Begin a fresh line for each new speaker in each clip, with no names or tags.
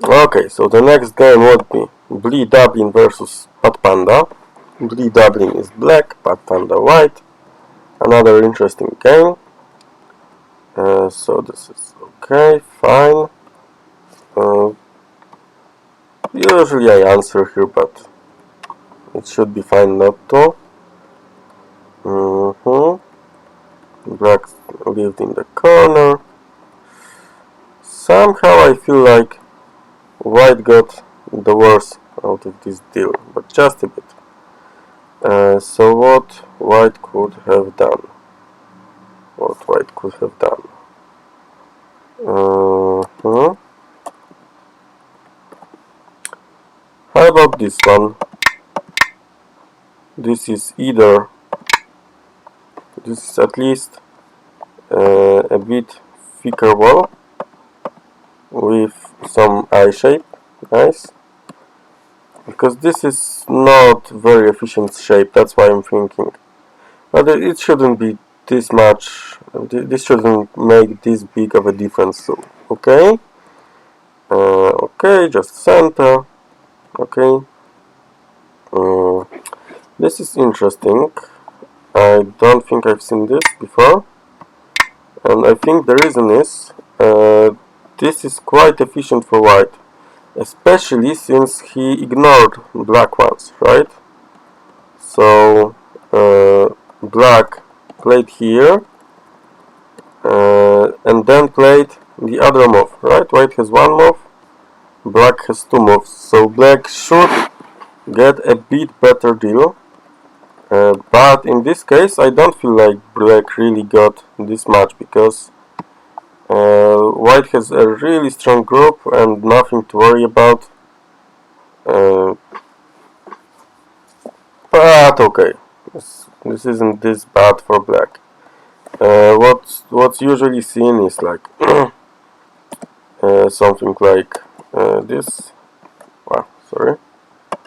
Okay, so the next game would be blee.dublin versus patpanda. Blee.dublin is black, patpanda white. Another interesting game. So this is okay, fine. Uh, Usually I answer here, but it should be fine not to. Black lived in the corner. Somehow I feel like white got the worst out of this deal, but just a bit. So what white could have done? What white could have done? How about this one? This is at least a bit thicker wall with some eye shape. Nice. Because this is not very efficient shape, that's why I'm thinking. But it shouldn't be this much, this shouldn't make this big of a difference, so, okay. Okay, just center, okay. This is interesting. I don't think I've seen this before. And I think the reason is, this is quite efficient for white. Especially since he ignored black ones, right? So black played here and then played the other move, right? White has one move, black has two moves, so black should get a bit better deal. But in this case I don't feel like black really got this much, because white has a really strong group and nothing to worry about. But okay, this isn't this bad for black. What's usually seen is like something like this. Wow, sorry,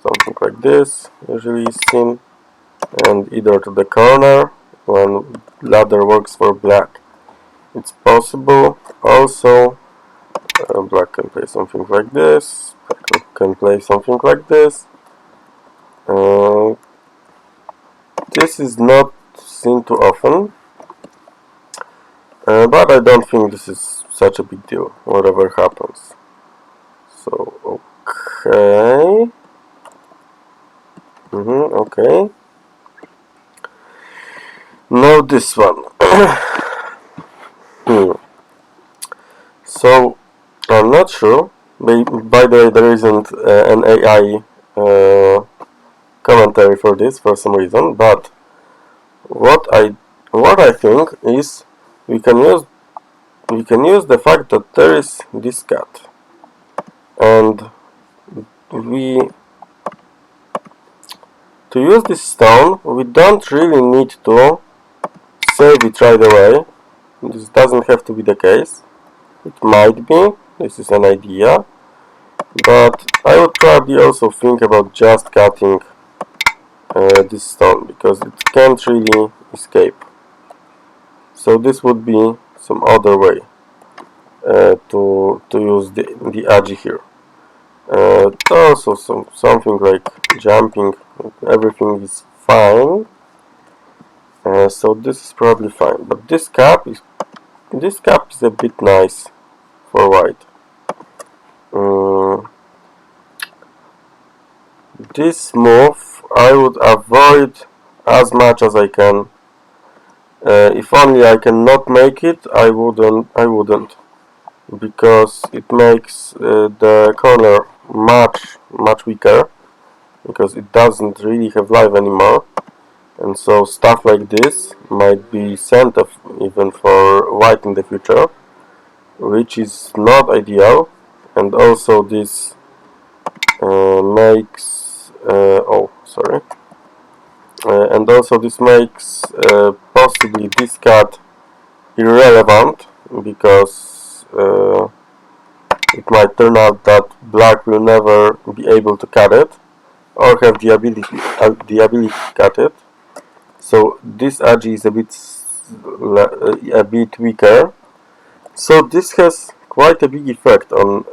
something like this usually is seen, and either to the corner when ladder works for black. It's possible. Also, black can play something like this. Black can play something like this. This is not seen too often, but I don't think this is such a big deal, whatever happens. So, okay. Okay. Now this one. So, I'm not sure. By the way, there isn't an AI commentary for this for some reason, but what I think is we can use the fact that there is this cat, and to use this stone we don't really need to save it right away. This doesn't have to be the case. It might be. This is an idea, but I would probably also think about just cutting this stone, because it can't really escape. So this would be some other way to use the agi here. Also something like jumping, everything is fine. So this is probably fine, but this cap is a bit nice for white. This move I would avoid as much as I can. If only I cannot make it, I wouldn't, because it makes the corner much weaker, because it doesn't really have life anymore, and so stuff like this might be sent off even for white in the future, which is not ideal. And also this makes and also this makes possibly this cut irrelevant, because it might turn out that black will never be able to cut it, or have the ability to cut it. So this agi is a bit weaker. So this has quite a big effect on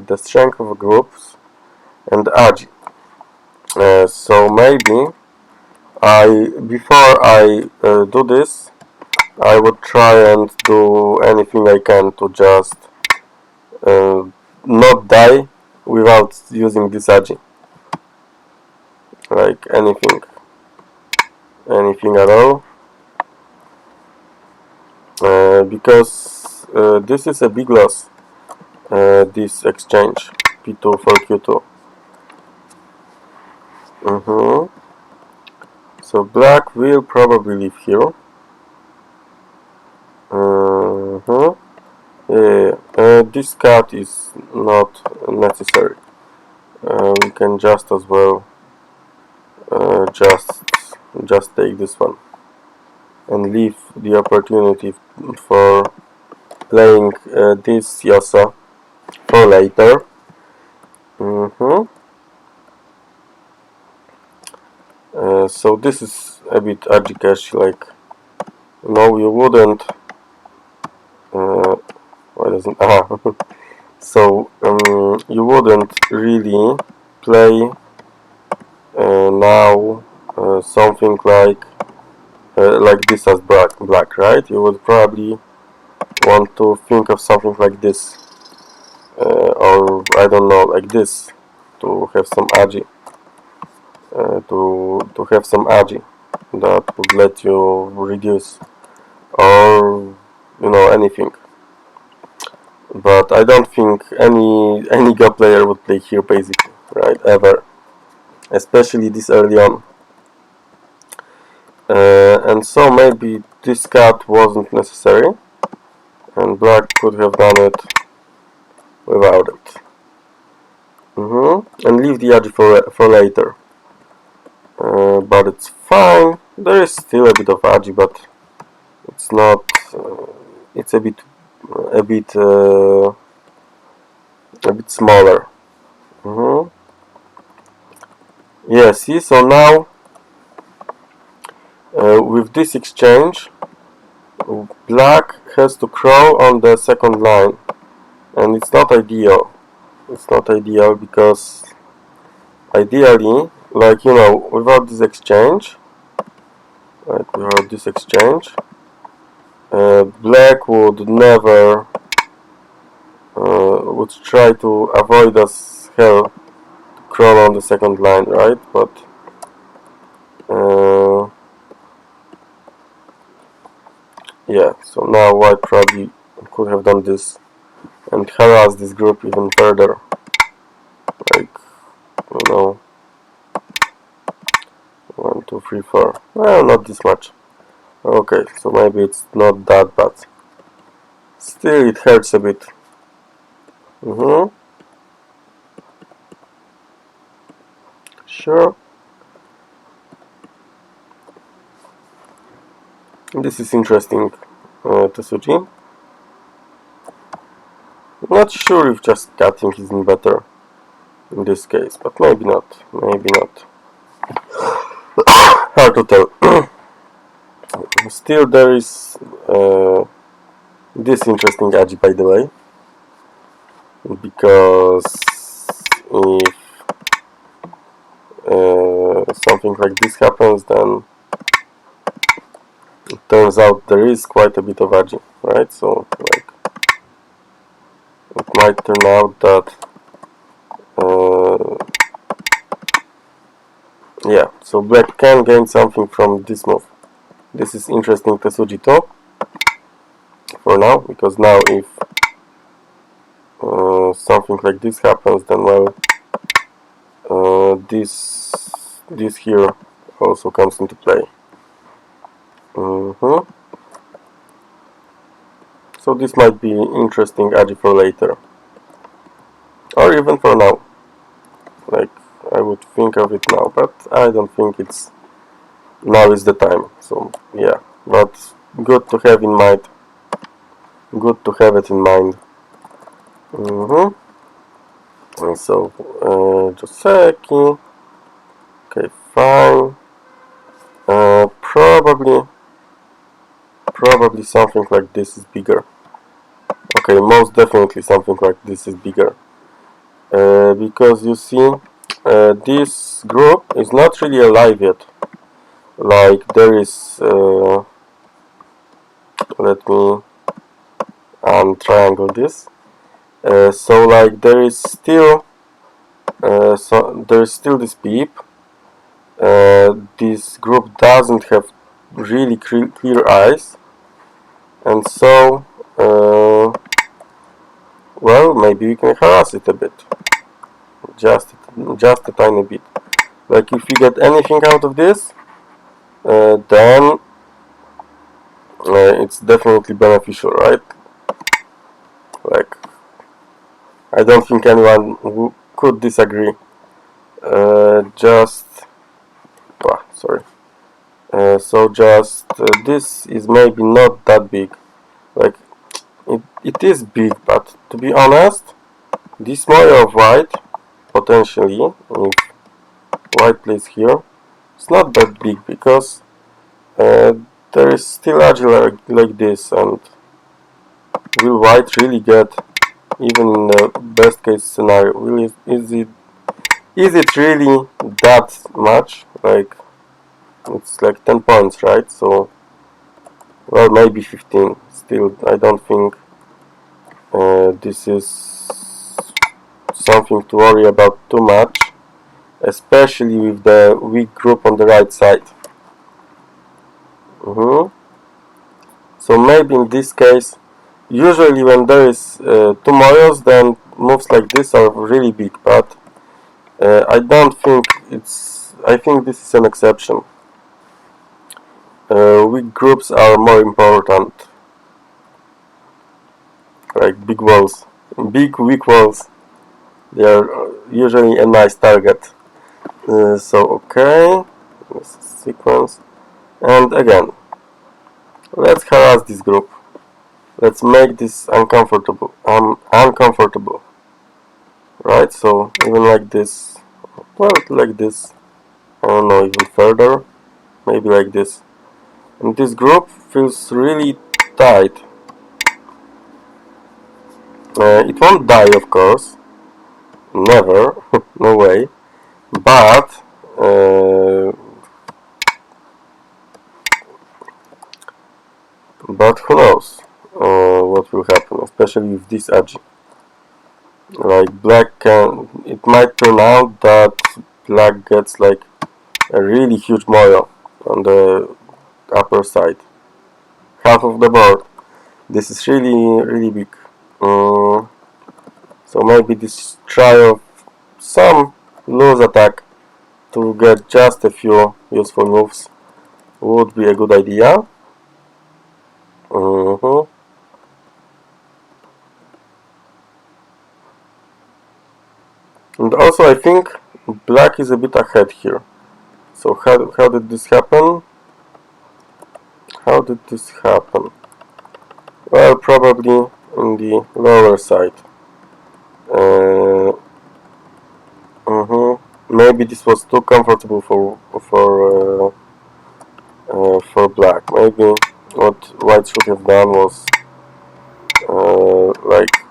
the strength of groups and agi. So maybe before I do this, I would try and do anything I can to just not die without using this agi. Like anything at all. Because this is a big loss, this exchange P2 for Q2. So black will probably leave here. This cut is not necessary. We can just as well just take this one and leave the opportunity for playing this Yosa for later. So this is a bit agi-cash, like, no, you wouldn't. Why doesn't? So you wouldn't really play now something like this as black, right? You would probably want to think of something like this, or I don't know, like this, to have some agi, to have some agi that would let you reduce, or anything. But I don't think any Go player would play here, basically, right? Ever, especially this early on. And so maybe this cut wasn't necessary, and black could have done it without it. And leave the agi for later. But it's fine. There is still a bit of agi, but it's not. It's a bit smaller. Yeah. See. So now, with this exchange, black has to crawl on the second line, and it's not ideal. It's not ideal because ideally, like, without this exchange, black would never would try to avoid as hell to crawl on the second line, right? But yeah, so now white probably could have done this and harass this group even further, like, 1, 2, 3, 4. Well, not this much. Okay, so maybe it's not that bad. Still, it hurts a bit. Sure. This is interesting, Tetsuji. Not sure if just cutting isn't better in this case, but maybe not. Maybe not. Hard to tell. Still, there is this interesting agi, by the way, because if something like this happens, then it turns out there is quite a bit of agi, right? So, like, it might turn out that yeah, so black can gain something from this move. This is interesting, Tetsuji, too, for now, because now if something like this happens, then, well, this here also comes into play. So this might be interesting agi for later, or even for now. Like, I would think of it now, but I don't think now is the time. So yeah, but good to have in mind. Good to have it in mind. And so just a second. Okay, fine. Probably something like this is bigger. Okay, most definitely something like this is bigger. because you see this group is not really alive yet. Like there is let me untriangle this. So like there is still this peep. This group doesn't have really clear eyes, and so well, maybe we can harass it a bit, just a tiny bit. Like if you get anything out of this, then it's definitely beneficial, right? Like I don't think anyone who could disagree. Sorry. So just this is maybe not that big. Like it is big, but to be honest, this layer of white potentially, if white plays here, it's not that big because there is still agile like this, and will white really get, even in the best case scenario, is it really that much? Like it's like 10 points, right? So well, maybe 15. Still, I don't think this is something to worry about too much, especially with the weak group on the right side. So maybe in this case, usually when there is two moyos, then moves like this are really big, but I don't think I think this is an exception. Weak groups are more important, like big walls, big weak walls. They are usually a nice target. So okay, this is sequence, and again, let's harass this group. Let's make this uncomfortable. Uncomfortable, right? So even like this, well, like this. I don't know, even further, maybe like this. And this group feels really tight. It won't die, of course. Never, no way. But who knows what will happen, especially with this agi. Like black can, it might turn out that black gets like a really huge moyo on the upper side, half of the board. This is really big. So maybe this try of some loose attack to get just a few useful moves would be a good idea. And also I think black is a bit ahead here. So how did this happen? How did this happen? Well, probably in the lower side. Maybe this was too comfortable for black. Maybe what white should have done was like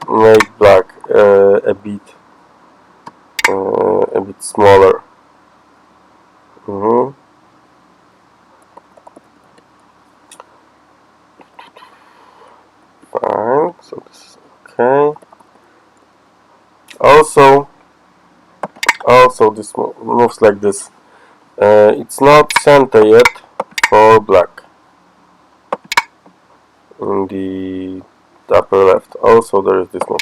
make black a bit smaller. Fine. So this is okay. Also this moves like this. It's not center yet for black in the upper left. Also there is this move.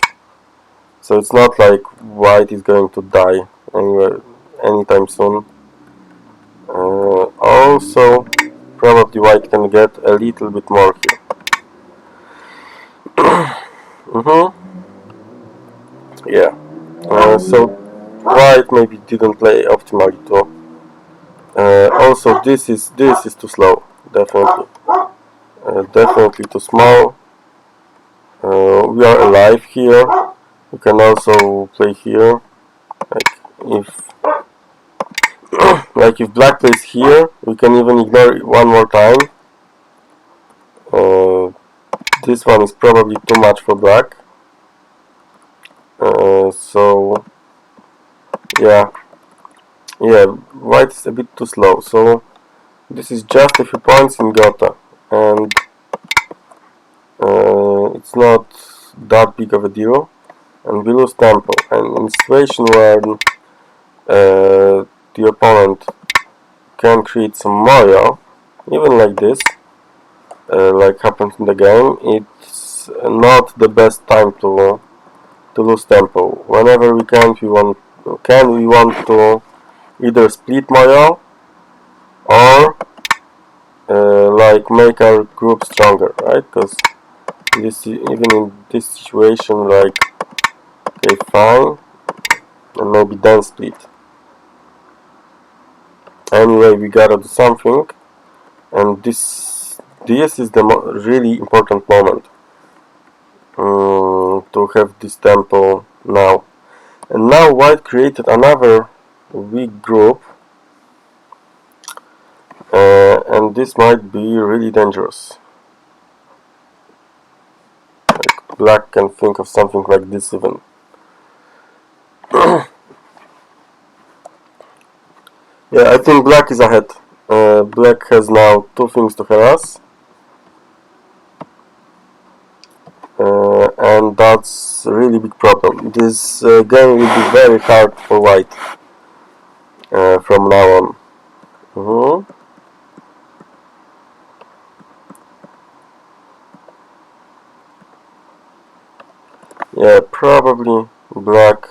So it's not like white is going to die anywhere anytime soon. Also probably white can get a little bit more here. Yeah. So white maybe didn't play optimally too. Also this is too slow, definitely. Definitely too small. We are alive here. We can also play here. Like if black plays here, we can even ignore it one more time. This one is probably too much for black. Yeah, yeah, white is a bit too slow, so this is just a few points in Gotha, and it's not that big of a deal, and we lose tempo. And in situation where the opponent can create some moyo, even like this, like happens in the game, it's not the best time to lose tempo. Whenever we we want to either split moyo or like make our group stronger, right? Because even in this situation, like, okay, fine, and maybe then split. Anyway, we gotta do something, and this is the really important moment to have this tempo now. And now white created another weak group, and this might be really dangerous. Like black can think of something like this even. Yeah, I think black is ahead. Black has now two things to harass, and that's a really big problem. This game will be very hard for white from now on. Yeah, probably black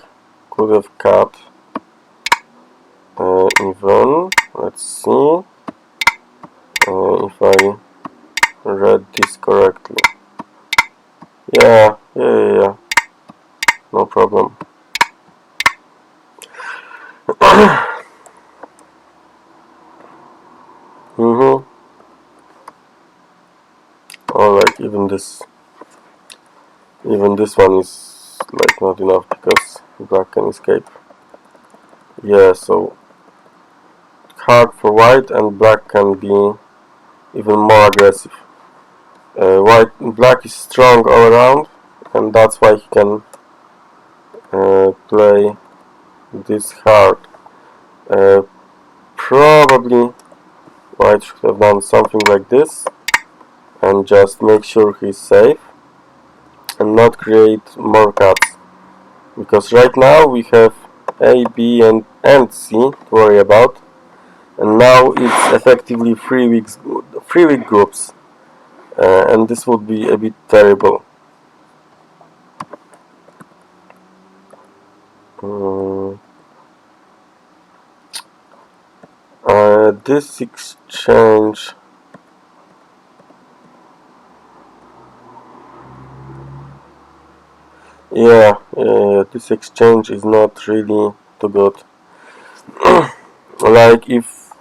could have cut even. Let's see if I read this correctly. Yeah, no problem. Alright, even this one is like not enough because black can escape. Yeah, so hard for white, and black can be even more aggressive. Black is strong all around, and that's why he can play this hard. Probably white should have done something like this and just make sure he's safe and not create more cuts, because right now we have A, B and C to worry about, and now it's effectively 3 weak groups, and this would be a bit terrible. This exchange, this exchange is not really too good. Like if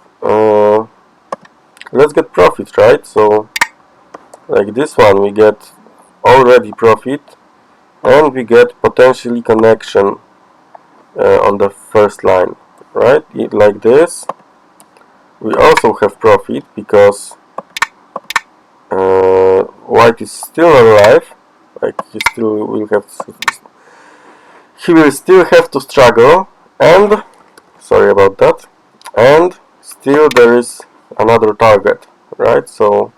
let's get profit, right? So like this one we get already profit, and we get potentially connection on the first line, right? Like this we also have profit because white is still alive. Like he will still have to struggle, and sorry about that, and still there is another target, right? So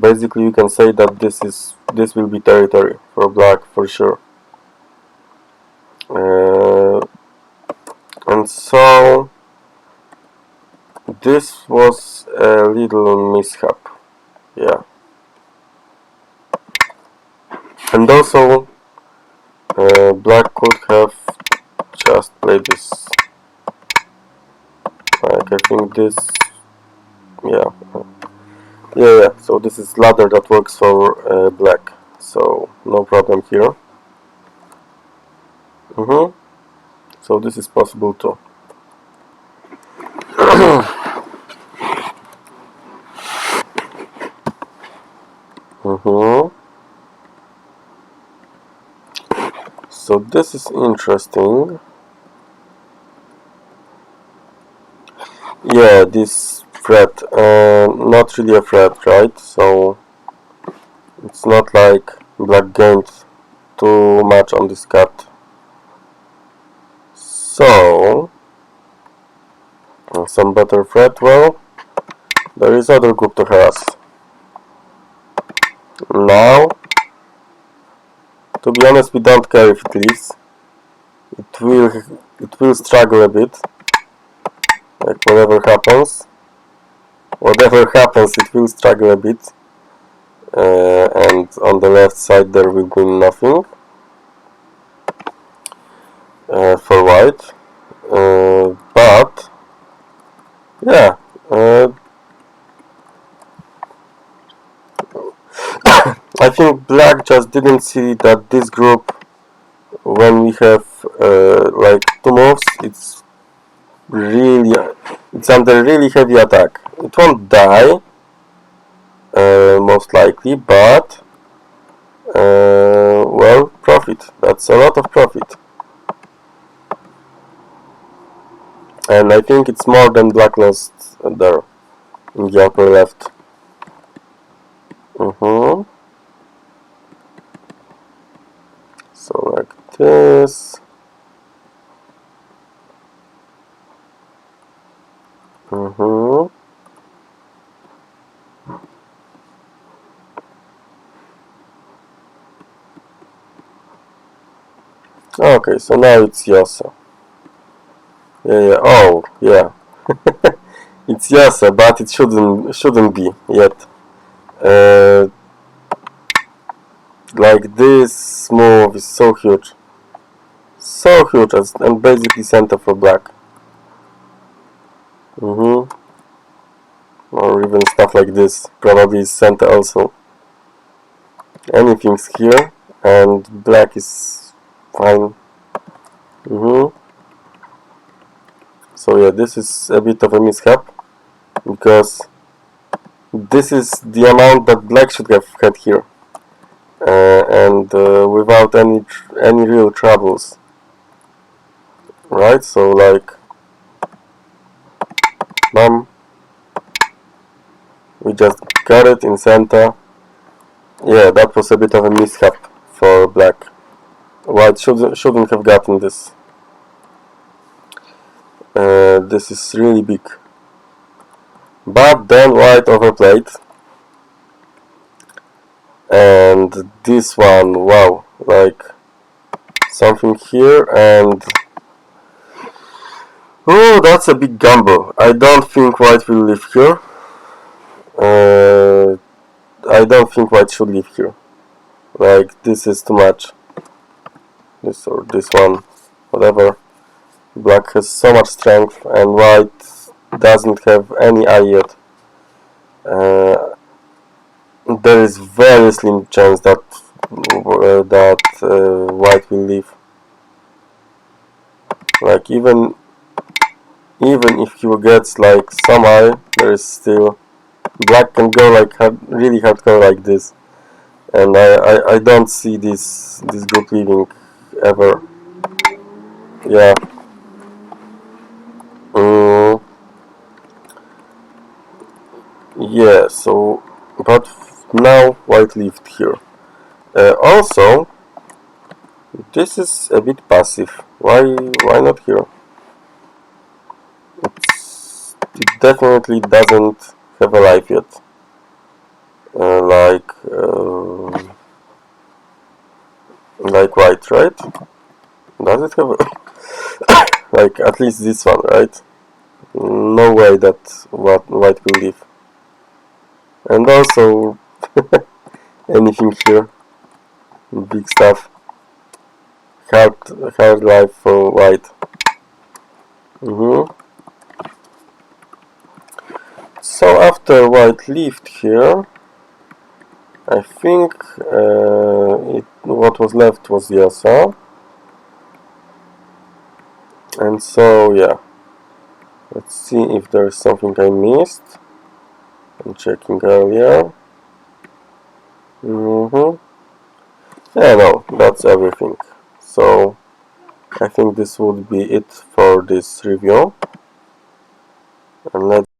basically you can say that this will be territory for black for sure. And so this was a little mishap, yeah. And also black could have just played this, like I think this, yeah, so this is ladder that works for black, so no problem here. So this is possible too. So this is interesting. Yeah, this threat, not really a threat, right? So it's not like black gained too much on this cut. So some better threat. Well, there is other group to harass. Now, to be honest, we don't care if it leaves. It will struggle a bit. Like whatever happens, it will struggle a bit. And on the left side there will be nothing for white. But yeah. I think black just didn't see that this group, when we have like two moves, it's under really heavy attack. It won't die, most likely, but well, profit. That's a lot of profit, and I think it's more than black lost there in the upper left. So like this. Okay, so now it's Yosa. Yeah. Oh, yeah. It's Yosa, but it shouldn't be yet. Like this move is so huge, and basically center for black. Or even stuff like this probably is center also. Anything's here, and black is fine. So yeah, this is a bit of a mishap, because this is the amount that black should have had here, and without any real troubles, right? So like, bam, we just got it in center. Yeah, that was a bit of a mishap for black. White shouldn't have gotten this. This is really big. But then white overplayed. And this one, wow, like something here, and oh, that's a big gamble. I don't think white will live here. I don't think white should live here. Like, this is too much. This or this one, whatever. Black has so much strength, and white doesn't have any eye yet. There is very slim chance that white will leave. Like, even if he gets like some eye, there is still black can go like really hardcore like this, and I don't see this group leaving ever. Yeah. Yeah. So, but now white lived here. Also, this is a bit passive. Why not here? It definitely doesn't have a life yet. Like white, right? Does it have a like at least this one, right? No way that white will leave. And also anything here, big stuff. Hard life for white. So after white lived here, I think what was left was Yosa. And so yeah, let's see if there is something I missed. I'm checking earlier. Yeah, no, that's everything. So I think this would be it for this review, and let's